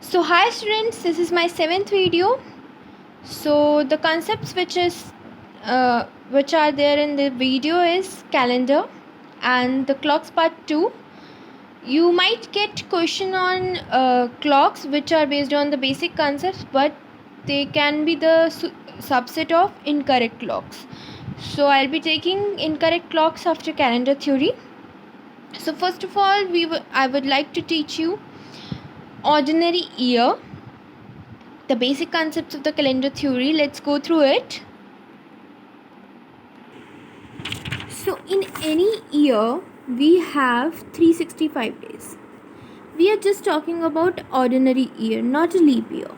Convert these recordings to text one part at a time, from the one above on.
So hi students, this is my 7th video. So the concepts which are there in the video is calendar and the clocks part 2. You might get question on clocks which are based on the basic concepts, but they can be the subset of incorrect clocks. So I'll be taking incorrect clocks after calendar theory. So first of all, I would like to teach you ordinary year, the basic concepts of the calendar theory. Let's go through it. So in any year we have 365 days. We are just talking about ordinary year, not a leap year.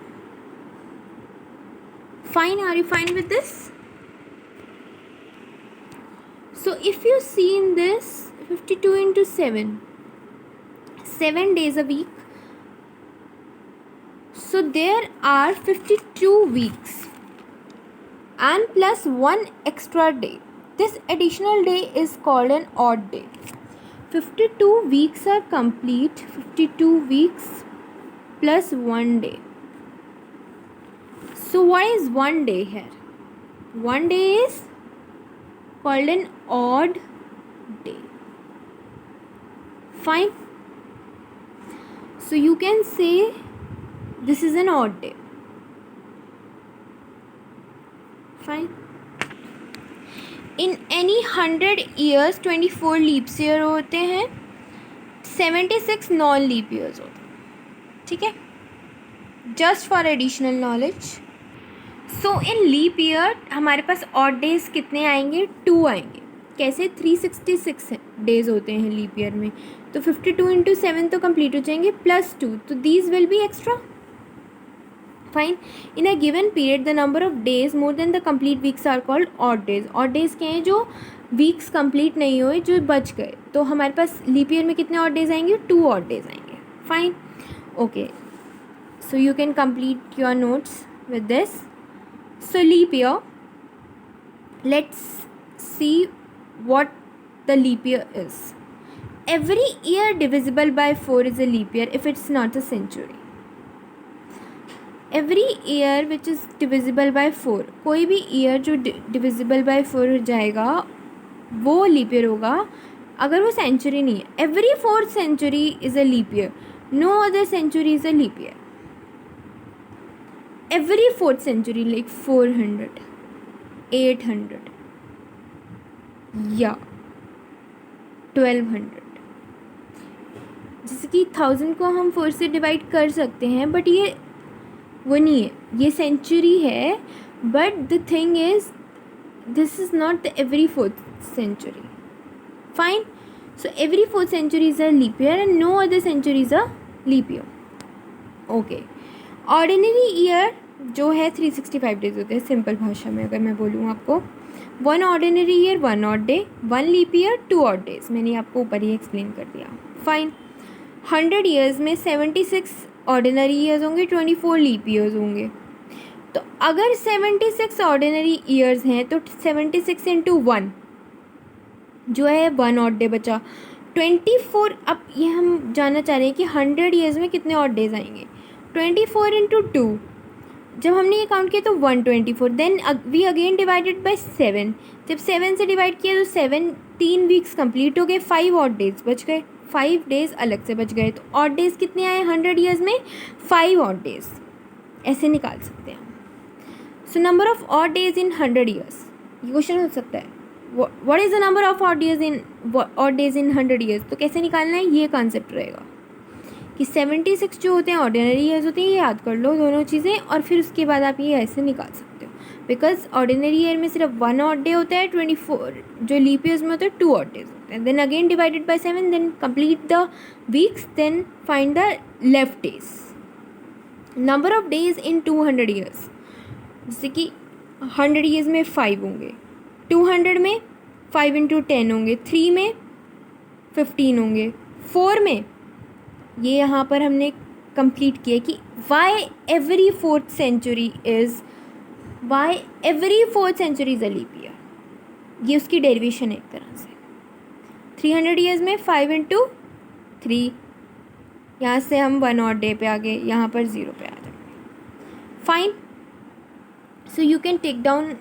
Fine, are you fine with this? So if you see in this 52 into 7 days a week, so there are 52 weeks and plus one extra day. This additional day is called an odd day. 52 weeks are complete. 52 weeks plus 1 day. So what is 1 day here? 1 day is called an odd day. Fine. So you can say this is an odd day. Fine. In any 100 years 24 leaps year होते हैं, 76 non leap years होते हैं. ठीक है, just for additional knowledge. So in leap year हमारे पास odd days कितने आएंगे? 2 आएंगे. कैसे? 366 डेज होते हैं लीप ईयर में, तो 52 इंटू 7 तो कंप्लीट हो जाएंगे प्लस 2, तो these will be extra. Fine. In a given period the number of days more than the complete weeks are called odd days. Odd days क्या हैं? जो वीक्स कंप्लीट नहीं हुए, जो बच गए. तो हमारे पास लीप ईयर में कितने ऑड डेज आएंगे? 2 ऑड डेज आएंगे. Fine. Okay, so you can complete your notes with this. So leap year, let's see what the leap year is. Every year divisible by 4 is a leap year if it's not a century. Every year which is divisible by 4, कोई भी year जो divisible by 4 हो जाएगा वो leap year होगा अगर वो century नहीं है. Every 4th century is a leap year. No other century is a leap year. Every 4th century, like 400, 800 या 1200. जैसे कि 1000 को हम 4 से डिवाइड कर सकते हैं, बट ये वो नहीं है, ये सेंचुरी है. But the thing is this is not the every 4th century. Fine. So every 4th century is a leap year and no other century is a leap year. Okay. Ordinary year जो है 365 days होते हैं. Simple भाषा में अगर मैं बोलूँ आपको, 1 ordinary year 1 odd day, 1 leap year 2 odd days. मैंने आपको ऊपर ही एक्सप्लेन कर दिया. फाइन. 100 ईयर्स में 76 ऑर्डिनरी ईयर्स होंगे, 24 लीप ईयर्स होंगे. तो अगर 76 ऑर्डिनरी ईयर्स हैं तो 76 इंटू 1 जो है 1 ऑड डे बचा. 24. अब ये हम जानना चाह रहे हैं कि 100 ईयर्स में कितने ऑड डेज आएंगे. 24 इंटू 2, जब हमने ये काउंट किया तो 124. Then we again divided by 7. जब 7 से डिवाइड किया तो 3 वीक्स कंप्लीट हो गए, 5 ऑड डेज बच गए, 5 डेज अलग से बच गए. तो ऑड डेज कितने आए 100 ईयर्स में? 5 ऑड डेज. ऐसे निकाल सकते हैं. So number of odd days in 100 years, ये क्वेश्चन हो सकता है. What is the number of odd days in 100 years. तो कैसे निकालना है, ये कॉन्सेप्ट रहेगा कि 76 जो होते हैं ऑर्डिनरी ईयर्स होते हैं. ये याद कर लो दोनों चीज़ें, और फिर उसके बाद आप ये ऐसे निकाल सकते हो. बिकॉज ऑर्डिनरी ईयर में सिर्फ 1 ऑड डे होता है, 24 जो लीप ईयर्स में होता है 2 ऑड डेज होते हैं. Then again divided by 7, then complete the weeks, then find the left days. Number of days in 200 years, जैसे कि 100 ईयर्स में 5 होंगे, 200 में 5 इंटू 10 होंगे, 3 में 15 होंगे, 4 में ये यहाँ पर हमने कंप्लीट किया कि why every 4th century is a leap year. ये उसकी डेरिवेशन है एक तरह से. 300 ईयर्स में 5 इंटू 3, यहाँ से हम 1 और डे पे आ गए, यहाँ पर 0 पे आ जाए. Fine. So you can take down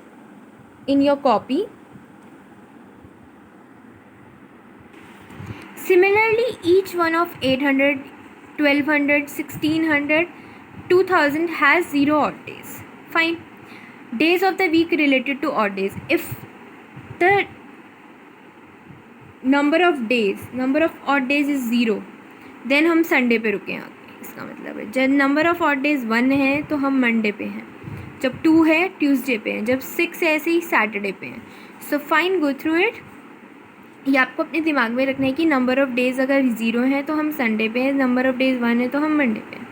in your copy. Similarly, each one of 800, 1200, 1600, 2000 has 0 odd days. Fine. Days of the week related to odd days. If the number of odd days is 0, then हम Sunday पे रुके हैं. इसका मतलब है जब number of odd days 1 है तो हम Monday पे हैं, जब 2 है Tuesday पे हैं, जब 6 है ऐसे ही Saturday पे हैं. So fine, go through it. ये आपको अपने दिमाग में रखना है कि नंबर ऑफ़ डेज़ अगर 0 है तो हम संडे पे हैं, नंबर ऑफ़ डेज़ 1 है तो हम मंडे पे हैं.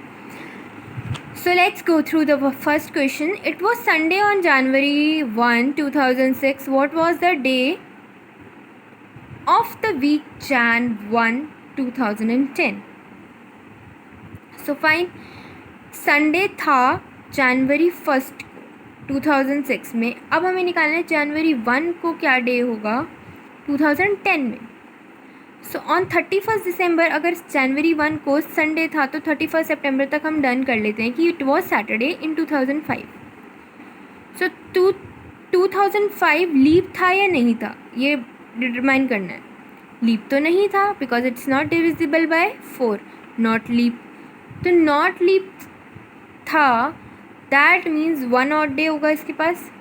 So let's go through the first question. It was Sunday on January 1, 2006. What was the day of the week Jan 1, 2010. So fine. Sunday था जनवरी 1 2006 में. अब हमें निकालना है जनवरी 1 को क्या डे होगा 2010 में. सो ऑन 31 दिसंबर अगर जनवरी 1 को संडे था तो 31 सितंबर तक हम डन कर लेते हैं कि इट वाज सैटरडे इन 2005. सो 2005 लीप था या नहीं था ये डिटरमाइन करना है. लीप तो नहीं था because it's not divisible by 4. Not leap, तो नॉट लीप था, दैट मीन्स 1 और डे होगा इसके पास.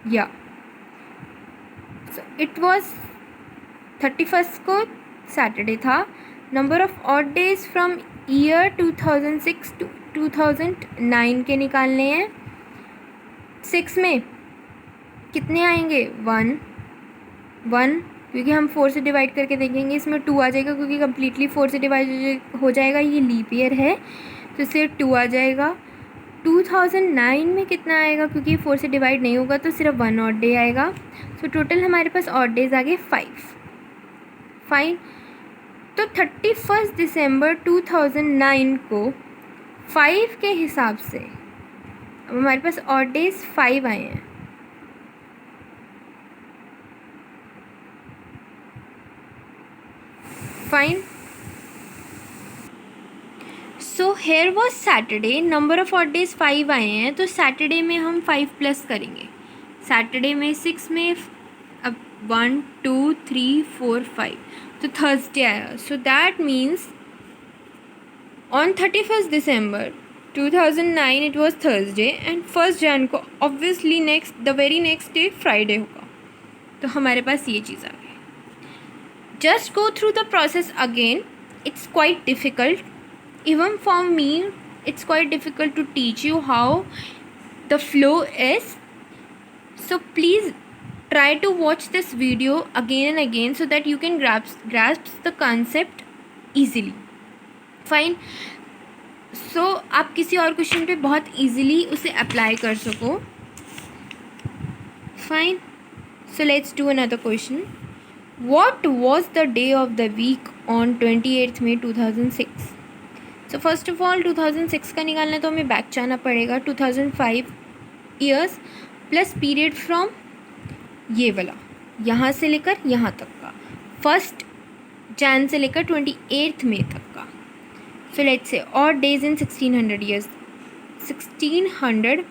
या सो इट वॉज 31 को सैटरडे था. Number of odd days from year 2006 to 2009 के निकालने हैं. 6 में कितने आएंगे 1 क्योंकि हम 4 से डिवाइड करके देखेंगे, इसमें 2 आ जाएगा क्योंकि कम्प्लीटली 4 से डिवाइड हो जाएगा, ये लीप ईयर है तो इससे 2 आ जाएगा. 2009 में कितना आएगा क्योंकि 4 से डिवाइड नहीं होगा तो सिर्फ 1 ऑड डे आएगा. सो टोटल हमारे पास ऑड डेज आ गए 5. फाइन. तो 31 दिसंबर 2009 को 5 के हिसाब से अब हमारे पास ऑड डेज 5 आए हैं. Fine. So here was Saturday, number of odd days 5 आए हैं तो सैटरडे में हम 5 प्लस करेंगे. सैटरडे में 6 में अब 1 2 3 4 5 तो थर्सडे आया. So that means on 31 December 2009 it was Thursday and 1 जन को obviously the very next day Friday होगा. तो हमारे पास ये चीज़ आ गई. Just go through the process again. It's quite difficult. Even for me, it's quite difficult to teach you how the flow is. So please try to watch this video again and again so that you can grasp the concept easily. Fine. So आप किसी और question पे बहुत easily उसे apply कर सको. Fine. So let's do another question. What was the day of the week on 28th May 2006? So first of all 2006 का निकालना है तो हमें बैक जाना पड़ेगा. 2005 ईयर्स प्लस पीरियड फ्रॉम ये वाला यहाँ से लेकर यहाँ तक का, 1 जन से लेकर 28 मई तक का. So let's say odd days in 1600 years. 1600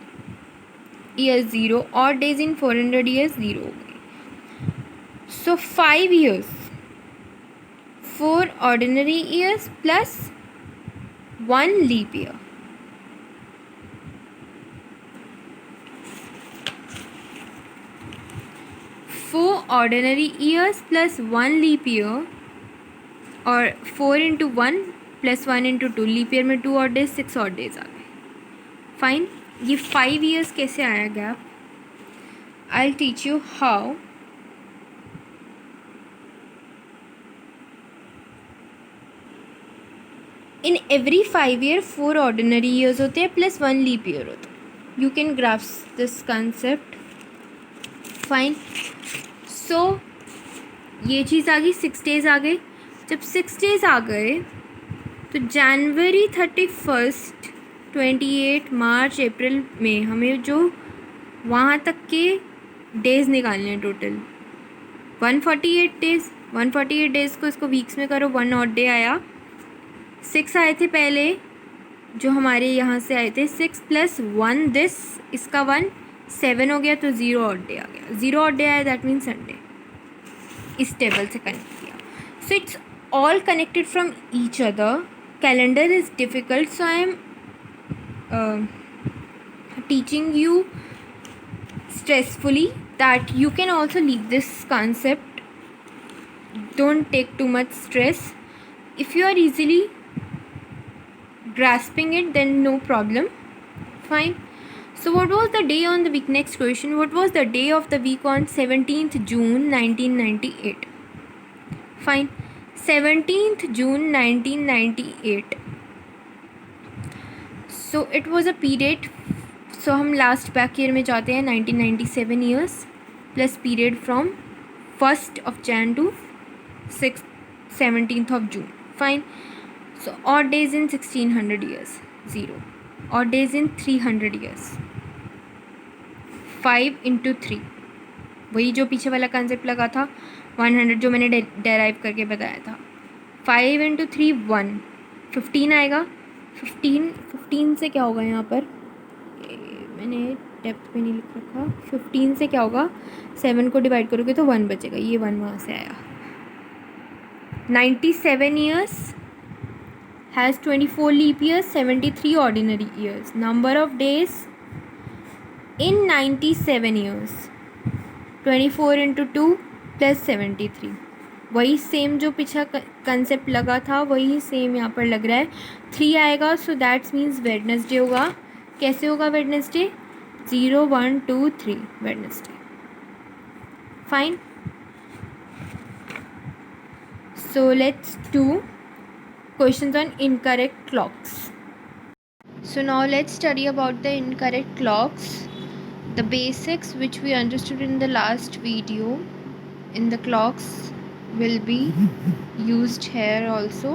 years 0, odd days in 400 years 0 हो गई. सो 5 years, 4 ordinary years plus 1 leap year. Four ordinary years plus 1 leap year और 4 into 1 plus 1 into 2. Leap year में 2 odd days 6 odd days आ गए. Fine. ये 5 years कैसे आया गैप? I'll teach you how. In every 5 year 4 ordinary years होते हैं plus 1 leap year होता है. You can grasp this concept. Fine. So ये चीज़ आ गई. 6 days आ गए. जब 6 days आ गए तो जनवरी 31, 28, मार्च, अप्रैल में हमें जो वहाँ तक के डेज़ निकालने हैं टोटल 148 days. 148 डेज़ को इसको वीक्स में करो, 1 ऑड डे आया। 6 आए थे पहले जो हमारे यहाँ से आए थे, 6 + 1 दिस, इसका 1, 7 हो गया, तो 0 ऑड डे आ गया। 0 ऑड डे आया, दैट मीन्स संडे। इस टेबल से कनेक्ट किया। So it's all connected from each other. Calendar is difficult, so I am teaching you stressfully that you can also leave this concept. Don't take too much stress. If you are easily grasping it, then no problem, fine. So what was the day on the week? Next question, what was the day of the week on 17th June 1998? Fine, 17th June 1998. So it was a period, so हम last back year में जाते हैं, 1997 years plus period from 1st of Jan to 17th of June. Fine. So odd days in 1600 years, 0. Odd days in 300 years, 5 × 3, वही जो पीछे वाला concept लगा था 100 जो मैंने डेराइव करके बताया था। 5 × 3 1, 15 आएगा। 15 से क्या होगा यहाँ पर, मैंने डेप्थ पे नहीं लिख रखा। 15 से क्या होगा, 7 को डिवाइड करोगे तो 1 बचेगा, ये 1 वहाँ से आया। 97 years has 24 leap years, 73 ordinary years. Number of days in 97 years, 24 × 2 + 73। वही सेम जो पीछा कंसेप्ट लगा था वही सेम यहाँ पर लग रहा है। 3 आएगा, सो दैट्स मीन्स वेडनेसडे होगा। कैसे होगा Wednesday, 0 1 2 3 Wednesday. Fine, so let's do questions on incorrect clocks. So now let's study about the incorrect clocks. The basics which we understood in the last video in the clocks will be used here also.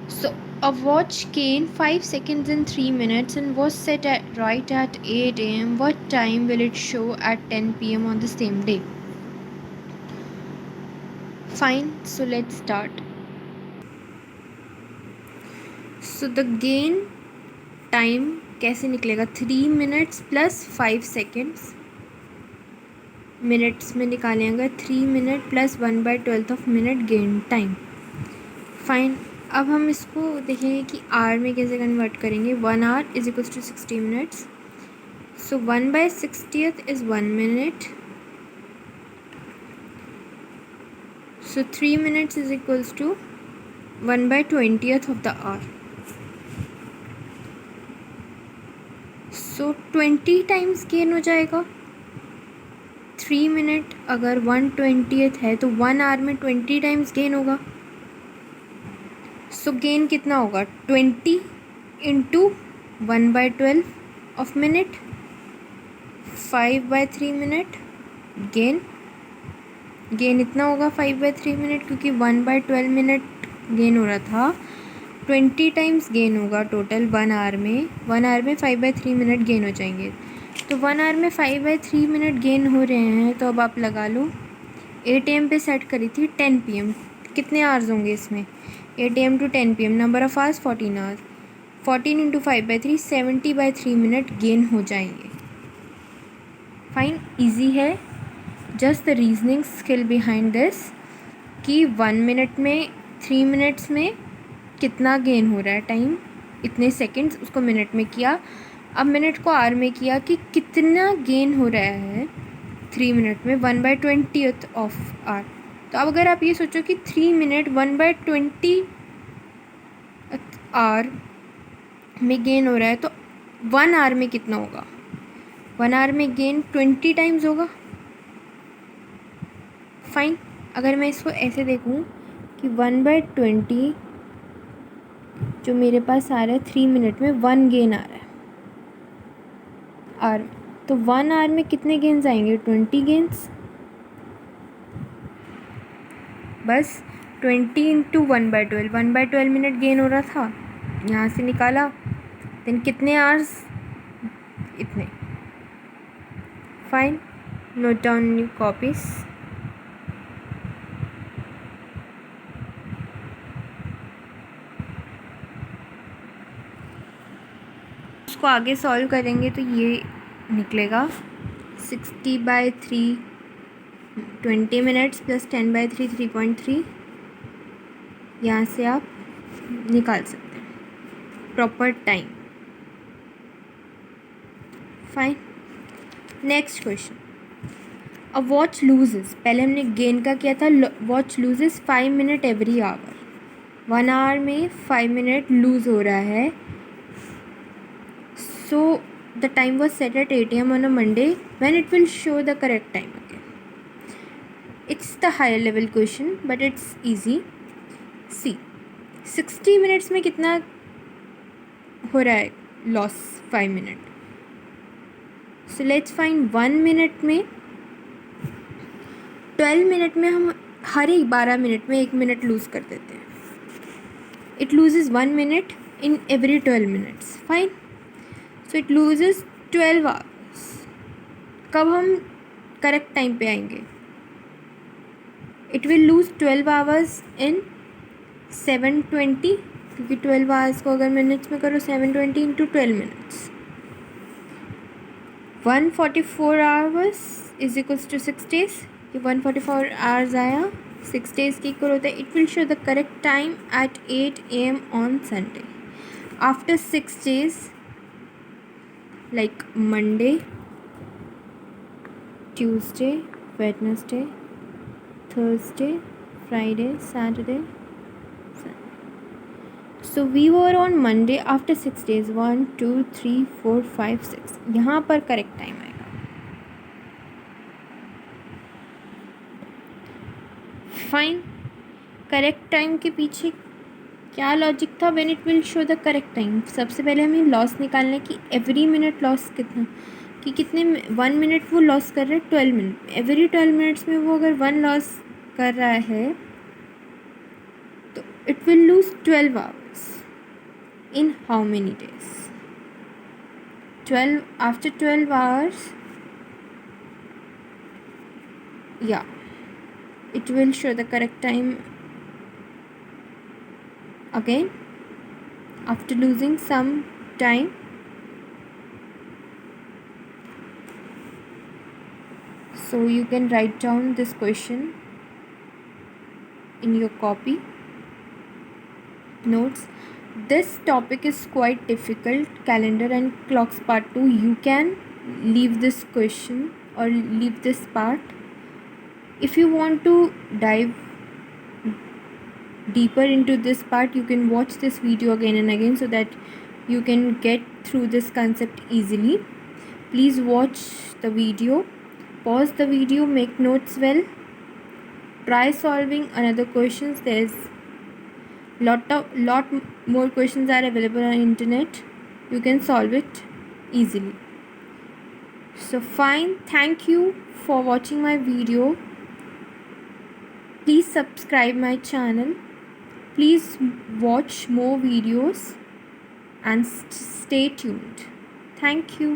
So a watch gained 5 seconds in 3 minutes and was set at right at 8 a.m. What time will it show at 10 p.m. on the same day? Fine, so let's start. So the gain time कैसे निकलेगा, 3 minutes + 5 seconds, minutes में निकालेंगे। 3 minute + 1/12 of minute gain time. Fine, अब हम इसको देखेंगे कि are में कैसे कन्वर्ट करेंगे। 1 hour = 60 minutes. So 1/60th is 1 minute. So 3 minutes = 1/20th of the hour. So 20 times gain हो जाएगा। 3 मिनट अगर 1/20th है तो 1 hour में 20 टाइम्स गेन होगा। सो गेन कितना होगा, 20 × 1/12 ऑफ मिनट, 5/3 मिनट गेन इतना होगा 5/3 मिनट, क्योंकि 1/12 मिनट गेन हो रहा था। 20 टाइम्स गेन होगा टोटल 1 hour में। 1 hour में 5/3 मिनट गेन हो जाएंगे। तो 1 hour में 5/3 मिनट गेन हो रहे हैं, तो अब आप लगा लो 8 AM पे सेट करी थी, 10 PM कितने आवर्स होंगे इसमें, 8 AM to 10 PM, number of hours 14 hours। 14 × 5/3 70/3 minute gain हो जाएंगे। फाइन, ईजी है। Just the reasoning skill behind this कि 1 मिनट में 3 मिनट्स में कितना गेन हो रहा है टाइम, इतने सेकंड्स, उसको मिनट में किया। अब मिनट को आवर में किया कि कितना गेन हो रहा है 3 मिनट में, 1/20th ऑफ आवर। तो अब अगर आप ये सोचो कि 3 मिनट 1/20 आवर में गेन हो रहा है, तो 1 hour में कितना होगा, 1 hour में गेन 20 टाइम्स होगा। फाइन, अगर मैं इसको ऐसे देखूँ कि 1/20 जो मेरे पास आ रहा है 3 मिनट में 1 गेन आ रहा है आर, तो 1 hour में कितने गेन्स आएंगे, 20 गेन्स। बस 20 × 1/12, 1/12 मिनट गेन हो रहा था, यहाँ से निकाला, देन कितने आवर्स, इतने। Fine, note down new copies. उसको आगे सॉल्व करेंगे तो ये निकलेगा 60/3 20 मिनट्स प्लस 10/3 3.3। यहाँ से आप निकाल सकते हैं proper time. Fine. Next question, a watch loses, पहले हमने गेन का किया था, watch loses 5 minute every hour. 1 hour में 5 मिनट लूज़ हो रहा है। So the time was set at 8 AM on a Monday when it will show the correct time again. It's the higher level question but it's easy. See 60 minutes में कितना हो रहा है loss? 5 minute. So let's find 1 minute में। 12 minute में हम हर एक 12 minute में 1 मिनट लूज़ कर देते हैं। It loses 1 minute in every 12 minutes. Fine. So it loses 12 hours. कब हम करेक्ट टाइम पे आएंगे? It will lose 12 hours in 720, क्योंकि 12 आवर्स को अगर मिनट्स में करो 720 into 12 minutes 144 hours is equals to 6 days. ये 144 आवर्स आया 6 डेज की इक्वल होता है। It will show the correct time at 8 AM on Sunday. After 6 days like Monday, Tuesday, Wednesday, Thursday, Friday, Saturday, Sunday. So we were on Monday after 6 days 1 2 3 4 5 6। यहाँ पर correct time आएगा। Fine. Correct time के पीछे क्या logic था? When it will show the correct time, सबसे पहले हमें लॉस निकालना कि एवरी मिनट लॉस कितना, कि कितने 1 मिनट वो लॉस कर रहे हैं 12 मिनट। एवरी 12 मिनट्स में वो अगर 1 लॉस कर रहा है तो it will lose 12 hours in how many days? 12 after 12 hours या it will show the correct time again after losing some time. So you can write down this question in your copy notes. This topic is quite difficult, calendar and clocks part 2. You can leave this question or leave this part. If you want to dive deeper into this part, you can watch this video again and again so that you can get through this concept easily. Please watch the video, pause the video, make notes well, try solving another questions. There's lot more questions are available on internet. You can solve it easily. So fine, thank you for watching my video. Please subscribe my channel. Please watch more videos and stay tuned. Thank you.